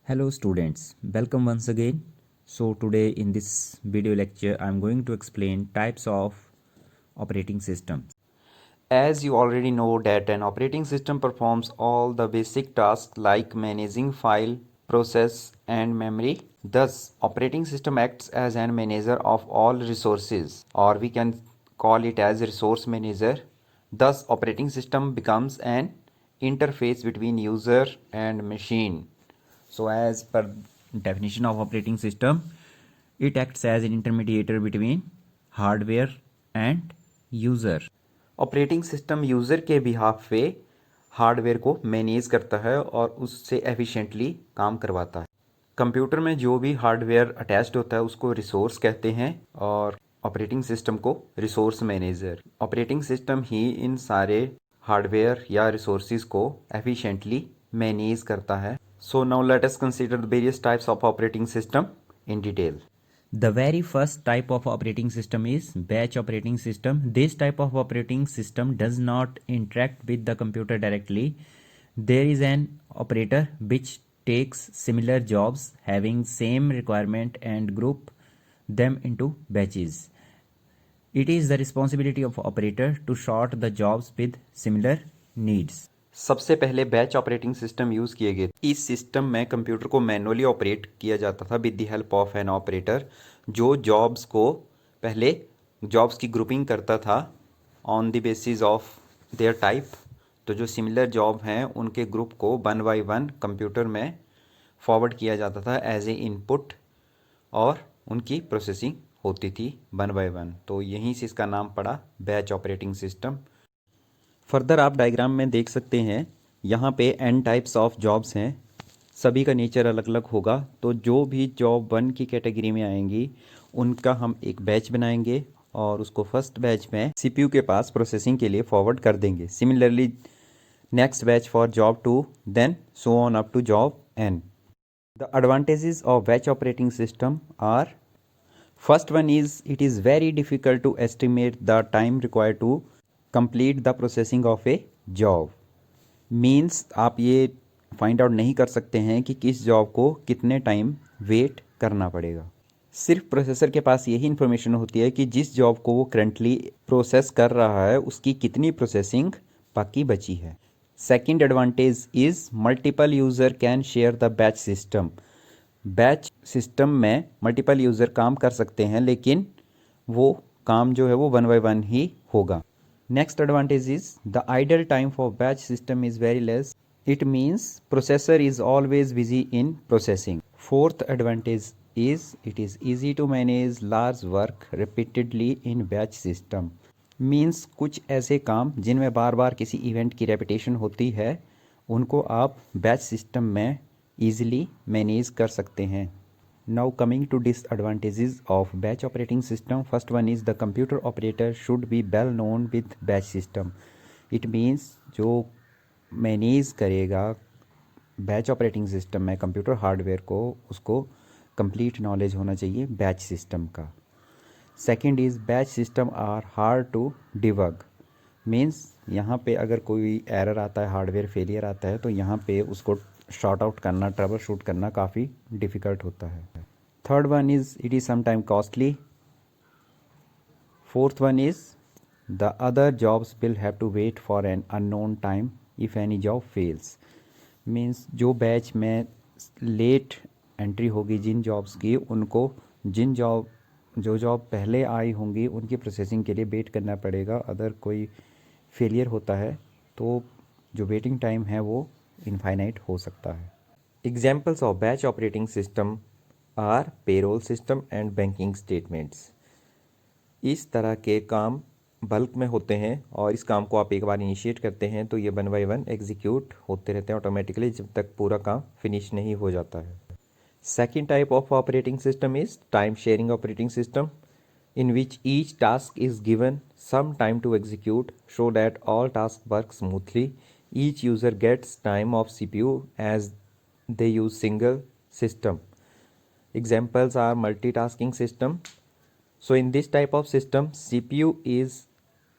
Hello students, welcome once again. So today in this video lecture I am going to explain types of operating systems. As you already know that an operating system performs all the basic tasks like managing file, process and memory. Thus, operating system acts as an manager of all resources, or we can call it as resource manager. Thus, operating system becomes an interface between user and machine. So as per definition of operating system, it acts as an intermediator between hardware and user. Operating system user के behalf पे hardware को manage करता है और उससे efficiently काम करवाता है। कंप्यूटर में जो भी हार्डवेयर अटैच्ड होता है उसको रिसोर्स कहते हैं और ऑपरेटिंग सिस्टम को रिसोर्स मैनेजर। ऑपरेटिंग सिस्टम ही इन सारे हार्डवेयर या रिसोर्सेज को एफिशिएंटली मैनेज करता है। So now let us consider the various types of operating system in detail. The very first type of operating system is batch operating system. This type of operating system does not interact with the computer directly. There is an operator which takes similar jobs having same requirement and group them into batches. It is the responsibility of operator to sort the jobs with similar needs. सबसे पहले batch operating system use किए गए। इस system में computer को manually operate किया जाता था with the help of an operator, जो जॉब्स को पहले जॉब्स की ग्रुपिंग करता था on the basis of their type. तो जो सिमिलर जॉब हैं उनके ग्रुप को वन बाय वन कंप्यूटर में फॉरवर्ड किया जाता था एज ए इनपुट और उनकी प्रोसेसिंग होती थी वन बाय वन। तो यहीं से इसका नाम पड़ा बैच ऑपरेटिंग सिस्टम। फर्दर आप डायग्राम में देख सकते हैं, यहाँ पे एन टाइप्स ऑफ जॉब्स हैं, सभी का नेचर अलग अलग होगा। तो जो भी जॉब वन की कैटेगरी में आएंगी उनका हम एक बैच बनाएंगे और उसको फर्स्ट बैच में सीपीयू के पास प्रोसेसिंग के लिए फॉरवर्ड कर देंगे। Similarly next batch for job two, then so on up to job N. The advantages of batch operating system are: first one is it is very difficult to estimate the time required to complete the processing of a job. Means आप ये find out नहीं कर सकते हैं कि किस job को कितने टाइम वेट करना पड़ेगा। सिर्फ प्रोसेसर के पास यही इन्फॉर्मेशन होती है कि जिस जॉब को वो करंटली प्रोसेस कर रहा है उसकी कितनी प्रोसेसिंग बाकी बची है। Second advantage is multiple user can share the batch system. Batch system में मल्टीपल यूज़र काम कर सकते हैं लेकिन वो काम जो है वो वन बाय वन ही होगा। Next advantage is the idle time for batch system is very less. It means processor is always busy in processing. Fourth advantage is it is easy to manage large work repeatedly in batch system. Means कुछ ऐसे काम जिनमें बार बार किसी event की repetition होती है उनको आप बैच सिस्टम में ईजिली मैनेज कर सकते हैं। Now coming to disadvantages of batch operating system, first one is the computer operator should be well known with batch system. It means जो मैनेज करेगा बैच ऑपरेटिंग सिस्टम में computer hardware को उसको complete knowledge होना चाहिए batch system का। Second is batch system are hard to debug. Means यहाँ पे अगर कोई एरर आता है, हार्डवेयर फेलियर आता है तो यहाँ पे उसको शॉर्ट आउट करना, ट्रबल शूट करना काफ़ी डिफ़िकल्ट होता है। Third one is it is sometime costly. Fourth one is the other jobs will have to wait for an unknown time if any job fails. Means जो batch में late entry होगी जिन jobs की, उनको जो job पहले आई होंगी उनकी प्रोसेसिंग के लिए वेट करना पड़ेगा। अगर कोई फेलियर होता है तो जो वेटिंग टाइम है वो इनफाइनाइट हो सकता है। Examples of batch operating system are payroll system and banking statements. इस तरह के काम बल्क में होते हैं और इस काम को आप एक बार इनिशिएट करते हैं तो ये वन बाय वन एग्जीक्यूट होते रहते हैं ऑटोमेटिकली जब तक पूरा काम फिनिश नहीं हो जाता है। Second type of operating system is time sharing operating system, in which each task is given some time to execute so that all tasks work smoothly. Each user gets time of CPU as they use single system. Examples are multitasking system. So in this type of system, CPU is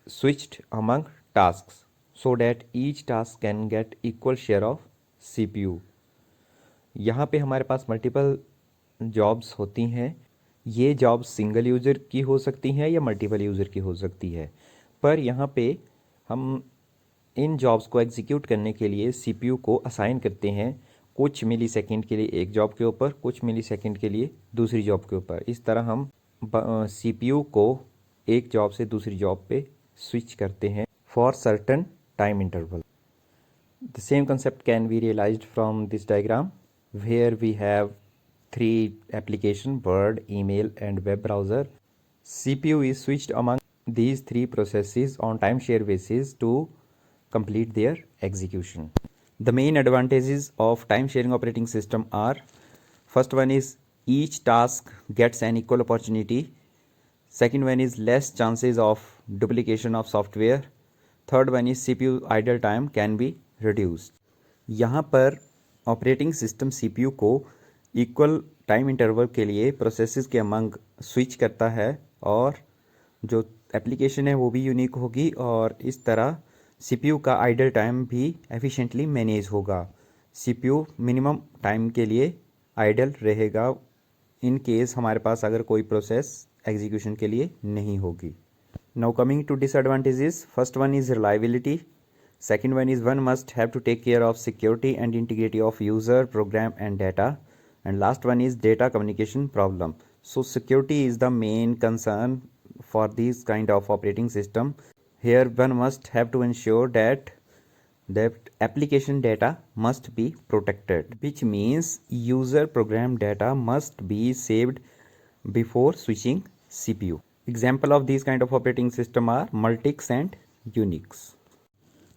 switched among tasks so that each task can get equal share of CPU. यहाँ पे हमारे पास multiple jobs होती हैं। ये jobs single user की हो सकती हैं या मल्टीपल यूज़र की हो सकती है। पर यहाँ पे हम इन जॉब्स को एग्जीक्यूट करने के लिए सीपीयू को असाइन करते हैं कुछ मिली सेकेंड के लिए एक जॉब के ऊपर, कुछ मिली सेकेंड के लिए दूसरी जॉब के ऊपर। इस तरह हम सीपीयू को एक जॉब से दूसरी जॉब पे स्विच करते हैं for certain time interval. The same concept can be realized from this diagram where we have three application Word, email and web browser. CPU is switched among these three processes on timeshare basis to complete their execution. The main advantages of time sharing operating system are: first one is each task gets an equal opportunity. Second one is less chances of duplication of software. Third one is CPU idle time can be reduced. यहाँ पर operating system CPU को equal time interval के लिए processes के among switch करता है और जो एप्लीकेशन है वो भी यूनिक होगी और इस तरह सीपीयू का आइडल टाइम भी एफिशिएंटली मैनेज होगा। सीपीयू मिनिमम टाइम के लिए आइडल रहेगा इन केस हमारे पास अगर कोई प्रोसेस एग्जीक्यूशन के लिए नहीं होगी। Now coming to disadvantages, first one is reliability. Second one is one must have to take care of security and integrity of user, program and data. And last one is data communication problem. So security is the main concern for this kind of operating system. Here one must have to ensure that application data must be protected, which means user program data must be saved before switching CPU. Example of these kind of operating system are Multics and Unix.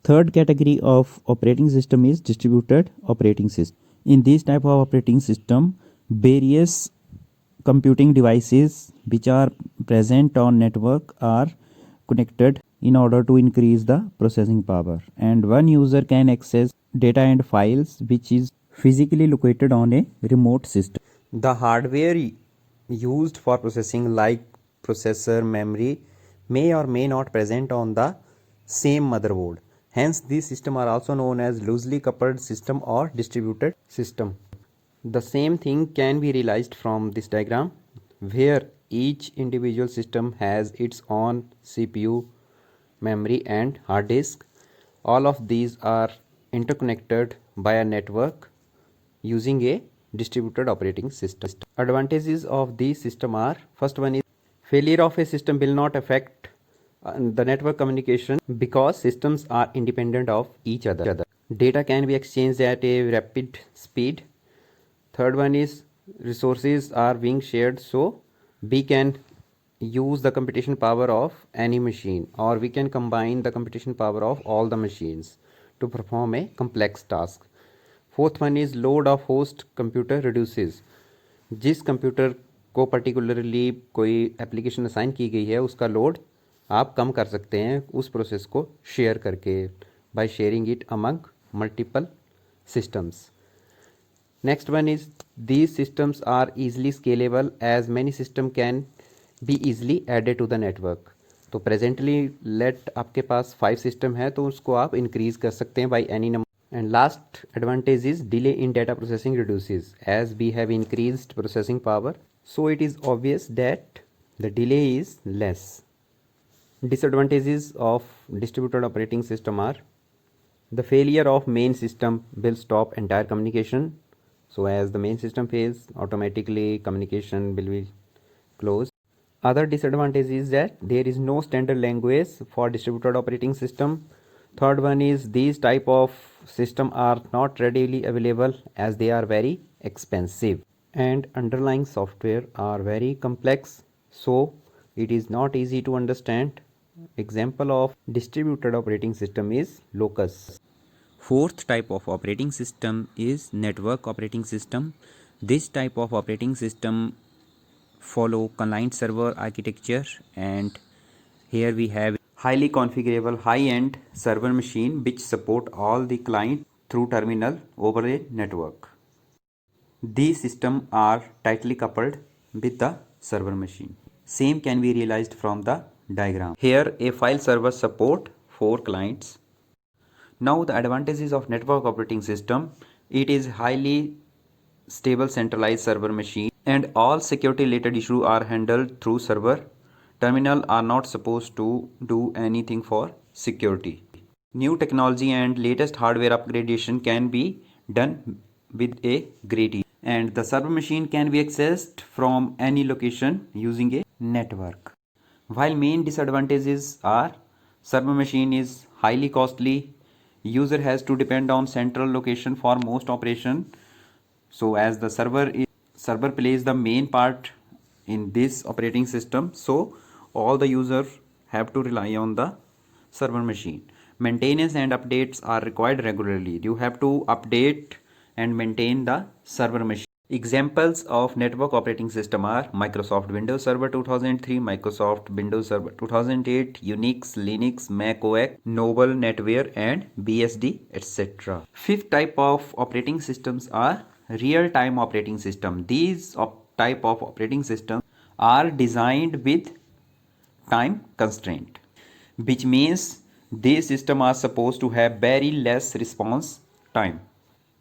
Third category of operating system is distributed operating system. In this type of operating system, various computing devices which are present on network are connected in order to increase the processing power, and one user can access data and files which is physically located on a remote system. The hardware used for processing like processor, memory may or may not present on the same motherboard. Hence, these systems are also known as loosely coupled system or distributed system. The same thing can be realized from this diagram where each individual system has its own CPU, memory and hard disk. All of these are interconnected by a network using a distributed operating system. Advantages of these system are: first one is failure of a system will not affect the network communication because systems are independent of each other. Data can be exchanged at a rapid speed. Third one is resources are being shared, so we can use the computation power of any machine, or we can combine the computation power of all the machines to perform a complex task. Fourth one is load of host computer reduces. जिस computer को particularly कोई application assign की गई है उसका load आप कम कर सकते हैं उस प्रोसेस को शेयर करके, by sharing it among multiple systems. Next one is these systems are easily scalable as many system can be easily added to the network. तो प्रेजेंटली लेट आपके पास 5 सिस्टम है तो उसको आप इंक्रीज कर सकते हैं by any number. And last advantage is delay in data processing reduces as we have increased processing power, so it is obvious that the delay is less. Disadvantages of distributed operating system are: the failure of main system will stop entire communication. So as the main system fails, automatically communication will be closed. Other disadvantage is that there is no standard language for distributed operating system. Third one is these type of system are not readily available as they are very expensive and underlying software are very complex, so it is not easy to understand. Example of distributed operating system is Locus. Fourth type of operating system is network operating system. This type of operating system follow client server architecture, and here we have highly configurable high-end server machine which support all the client through terminal over a network. These systems are tightly coupled with the server machine. Same can be realized from the diagram. Here a file server support 4 clients. Now the advantages of network operating system: it is highly stable centralized server machine, and all security related issues are handled through server. Terminal are not supposed to do anything for security. New technology and latest hardware upgradation can be done with a great ease, and the server machine can be accessed from any location using a network. While main disadvantages are server machine is highly costly, user has to depend on central location for most operation. So as the server plays the main part in this operating system, so all the users have to rely on the server machine. Maintenance and updates are required regularly. You have to update and maintain the server machine. Examples of network operating system are Microsoft Windows Server 2003, Microsoft Windows Server 2008, Unix, Linux, Mac OS, Noble NetWare, and BSD, etc. Fifth type of operating systems are real-time operating system. These type of operating systems are designed with time constraint, which means these systems are supposed to have very less response time.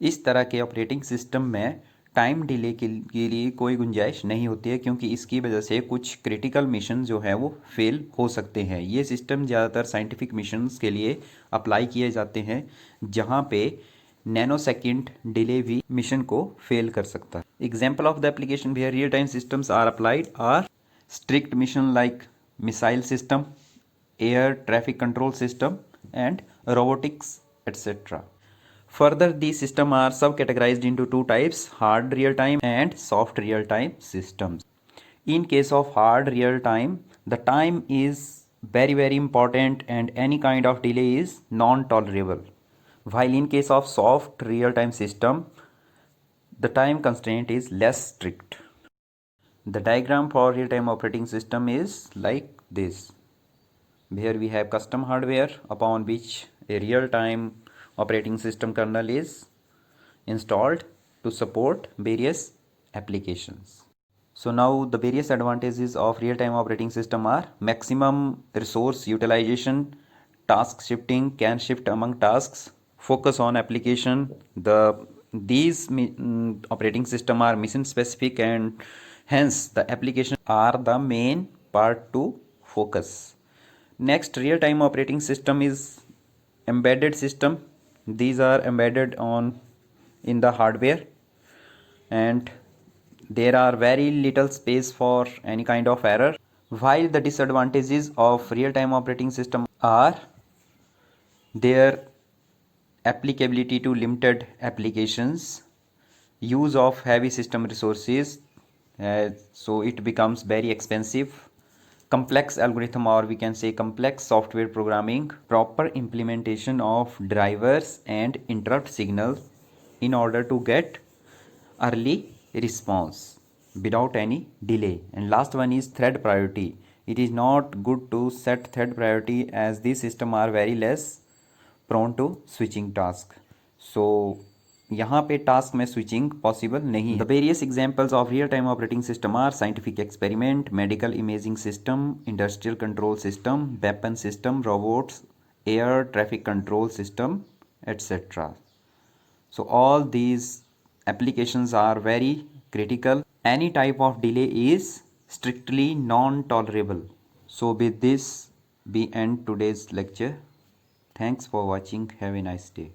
इस तरह के operating system में time delay के लिए कोई गुंजाइश नहीं होती है, क्योंकि इसकी वजह से कुछ क्रिटिकल मिशन जो है वो फेल हो सकते हैं। ये सिस्टम ज़्यादातर साइंटिफिक मिशंस के लिए अप्लाई किए जाते हैं, जहाँ पे नैनो सेकेंड डिले भी मिशन को फेल कर सकता है। Example of the application where real time systems are applied are strict mission like missile system, air traffic control system, and robotics, etc. Further, these systems are subcategorized into two types: hard real time and soft real time systems. In case of hard real time, the time is very important and any kind of delay is non tolerable. While in case of soft real time system, the time constraint is less strict. The diagram for real-time operating system is like this. Here we have custom hardware upon which a real-time operating system kernel is installed to support various applications. So now the various advantages of real-time operating system are maximum resource utilization, task shifting, can shift among tasks, focus on application. These operating system are mission specific, and hence the application are the main part to focus. Next, real-time operating system is embedded system. These are embedded in the hardware, and there are very little space for any kind of error. While the disadvantages of real-time operating system are their applicability to limited applications, use of heavy system resources, so it becomes very expensive, complex algorithm, or we can say complex software programming, proper implementation of drivers and interrupt signals in order to get early response without any delay. And last one is thread priority. It is not good to set thread priority, as these systems are very less prone to switching task. So यहाँ पे task में switching possible नहीं है। The various examples of real time operating system are scientific experiment, medical imaging system, industrial control system, weapon system, robots, air traffic control system, etc. So all these applications are very critical. Any type of delay is strictly non-tolerable. So with this we end today's lecture. Thanks for watching. Have a nice day.